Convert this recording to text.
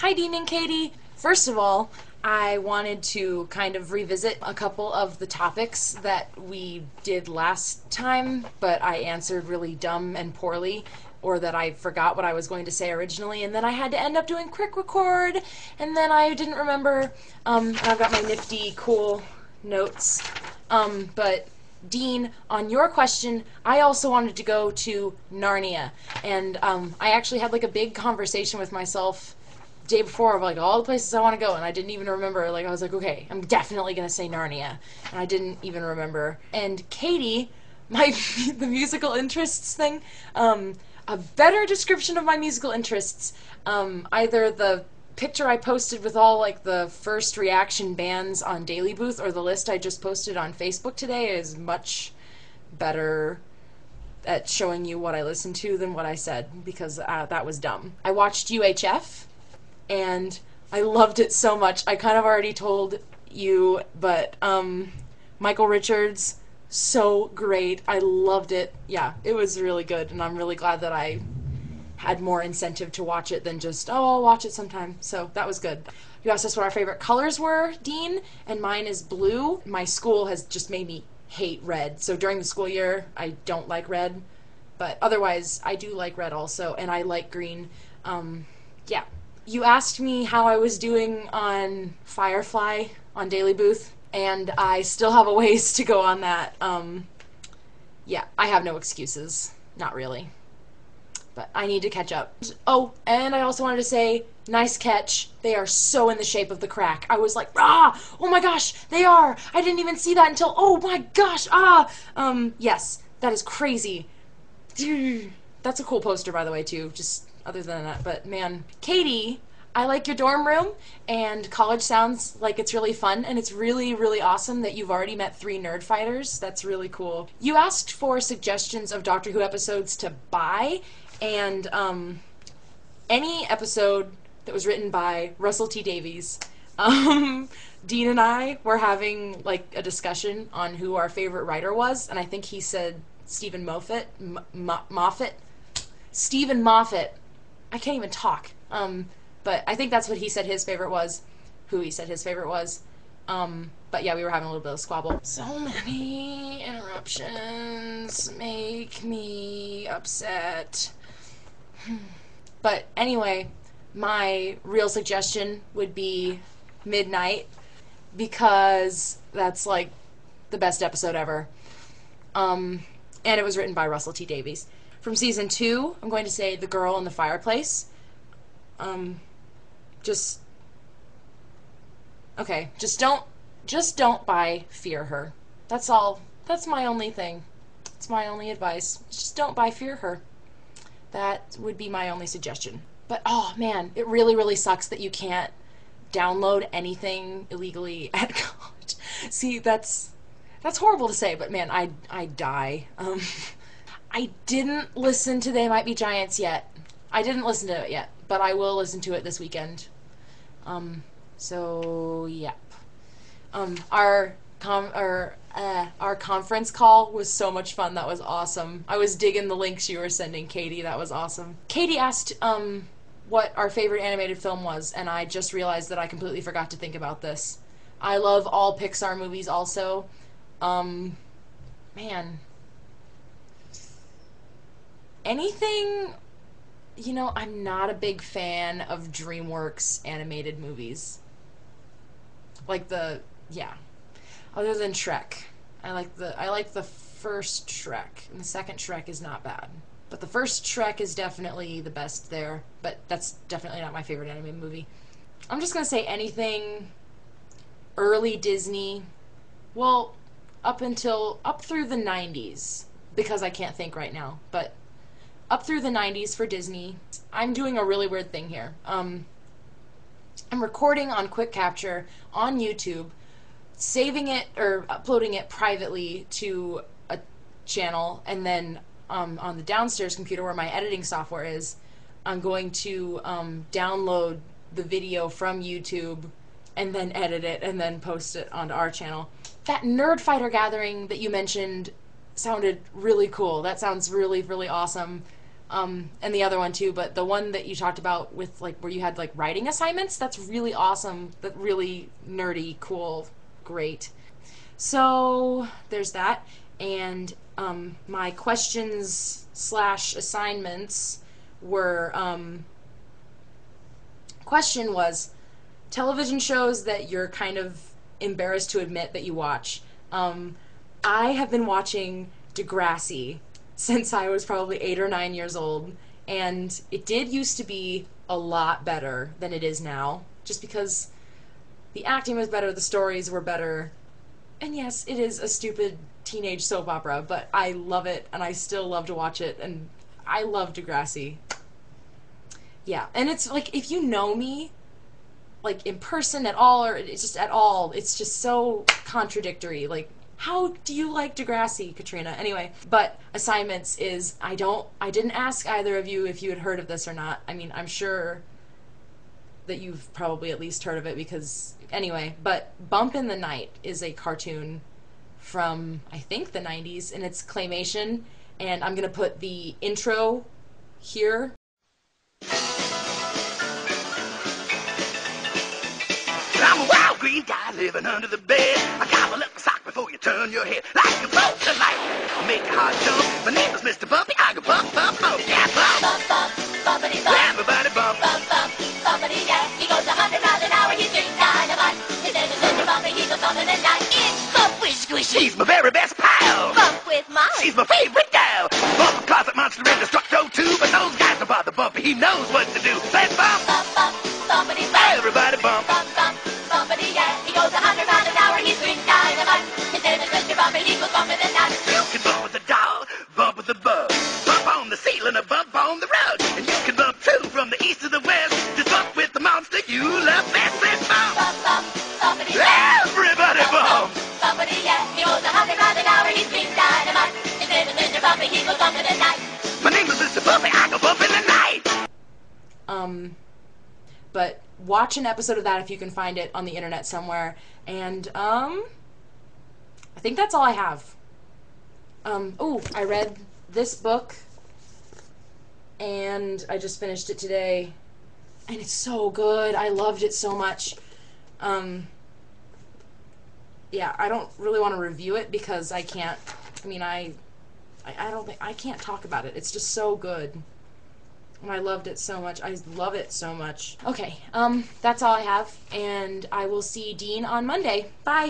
Hi, Dean and Katie. First of all, I wanted to kind of revisit a couple of the topics that we did last time, but I answered really dumb and poorly, or that I forgot what I was going to say originally, and then I had to end up doing quick record, and then I didn't remember. I've got my nifty, cool notes. But Dean, on your question, I also wanted to go to Narnia, and I actually had like a big conversation with myself day before of like all the places I want to go, and I didn't even remember. Like I was like, okay, I'm definitely gonna say Narnia, and I didn't even remember. And Katie, the musical interests thing, a better description of my musical interests, either the picture I posted with all like the first reaction bands on Daily Booth or the list I just posted on Facebook today is much better at showing you what I listened to than what I said, because that was dumb. I watched UHF, and I loved it so much. I kind of already told you, but Michael Richards, so great. I loved it. Yeah, it was really good, and I'm really glad that I had more incentive to watch it than just, oh, I'll watch it sometime. So that was good. You asked us what our favorite colors were, Dean, and mine is blue. My school has just made me hate red. So during the school year, I don't like red, but otherwise I do like red also, and I like green. Yeah. You asked me how I was doing on Firefly on Daily Booth, and I still have a ways to go on that. Yeah, I have no excuses. Not really. But I need to catch up. Oh, and I also wanted to say, nice catch. They are so in the shape of the crack. I was like, oh my gosh, they are. I didn't even see that until, oh my gosh, yes, that is crazy. That's a cool poster, by the way, too, just other than that. But man, Katie, I like your dorm room, and college sounds like it's really fun, and it's really, really awesome that you've already met 3 nerd fighters. That's really cool. You asked for suggestions of Doctor Who episodes to buy, and any episode that was written by Russell T Davies. Dean and I were having like a discussion on who our favorite writer was, and I think he said Stephen Moffat. Stephen Moffat. I can't even talk. But I think that's what he said his favorite was. Who he said his favorite was. But yeah, we were having a little bit of squabble. So many interruptions make me upset. But anyway, my real suggestion would be Midnight, because that's like the best episode ever. And it was written by Russell T Davies. From season 2, I'm going to say The Girl in the Fireplace. Just don't buy Fear Her. That's all. That's my only thing. It's my only advice. Just don't buy Fear Her. That would be my only suggestion. But oh man, it really, really sucks that you can't download anything illegally at college. See, that's horrible to say, but man, I die. I didn't listen to They Might Be Giants yet. I didn't listen to it yet, but I will listen to it this weekend. So, yep. Our conference call was so much fun. That was awesome. I was digging the links you were sending, Katie. That was awesome. Katie asked, what our favorite animated film was, and I just realized that I completely forgot to think about this. I love all Pixar movies also. Man. Anything, I'm not a big fan of DreamWorks animated movies. Other than Shrek. I like the first Shrek, and the second Shrek is not bad. But the first Shrek is definitely the best there, but that's definitely not my favorite animated movie. I'm just gonna say anything early Disney, well, up through the 90s, because I can't think right now, but up through the 90s for Disney. I'm doing a really weird thing here. I'm recording on Quick Capture on YouTube, saving it or uploading it privately to a channel, and then on the downstairs computer where my editing software is, I'm going to download the video from YouTube and then edit it and then post it onto our channel. That Nerd Fighter gathering that you mentioned sounded really cool. That sounds really, really awesome. and the other one too, but the one that you talked about with like where you had like writing assignments, that's really awesome. That really nerdy, cool, great. So there's that, and my questions slash assignments were question was television shows that you're kind of embarrassed to admit that you watch. I have been watching Degrassi since I was probably 8 or 9 years old, and it did used to be a lot better than it is now, just because the acting was better, the stories were better, and yes, it is a stupid teenage soap opera, but I love it, and I still love to watch it, and I love Degrassi. Yeah, and it's like, if you know me, like in person at all, or it's just at all, it's just so contradictory. Like, how do you like Degrassi, Katrina? Anyway, but assignments is, I didn't ask either of you if you had heard of this or not. I mean, I'm sure that you've probably at least heard of it because, anyway, but Bump in the Night is a cartoon from, I think, the 90s, and it's claymation, and I'm going to put the intro here. I'm a wild green guy living under the bed. I gobble up a sock before you turn your head. Like a bolt of light, make your heart jump. My name is Mr. Bumpy. I go bump, bump, bump. Yeah, bump, bump, bump, bumpity bump. Everybody bump, bump, bump, bumpity, yeah. He goes 100 miles an hour. He's big dynamite. His name is Mr. Bumpy. He goes bumping the night. It's Bump with Squishy. She's my very best pal. Bump with Molly. She's my favorite gal. Bump a closet monster and Destructo too. But those guys don't bother Bumpy. He knows what to do. Let's bump, bump, bump, bumpity bump. Everybody bump, bump, bump. Bumpity, yeah, he goes 100 miles an hour, he's green dynamite. His name is Mr. Bumpy, he goes bumping the night. You can bump with the doll, bump with the bug. Bump on the ceiling or bump on the rug. And you can bump too from the east to the west. Just bump with the monster you love best. Let's bump. Bump, bump, bumpity, yeah. Everybody bump. Bumpity, yeah, he goes 100 miles an hour, he's green dynamite. His name is Mr. Bumpy, he goes bumping the night. My name is Mr. Bumpy, I go bumping the night. But watch an episode of that if you can find it on the internet somewhere. And, I think that's all I have. I read this book, and I just finished it today, and it's so good. I loved it so much. Yeah, I don't really want to review it because I can't, I don't think, I can't talk about it. It's just so good. And I loved it so much. I love it so much. Okay, that's all I have, and I will see Dean on Monday. Bye!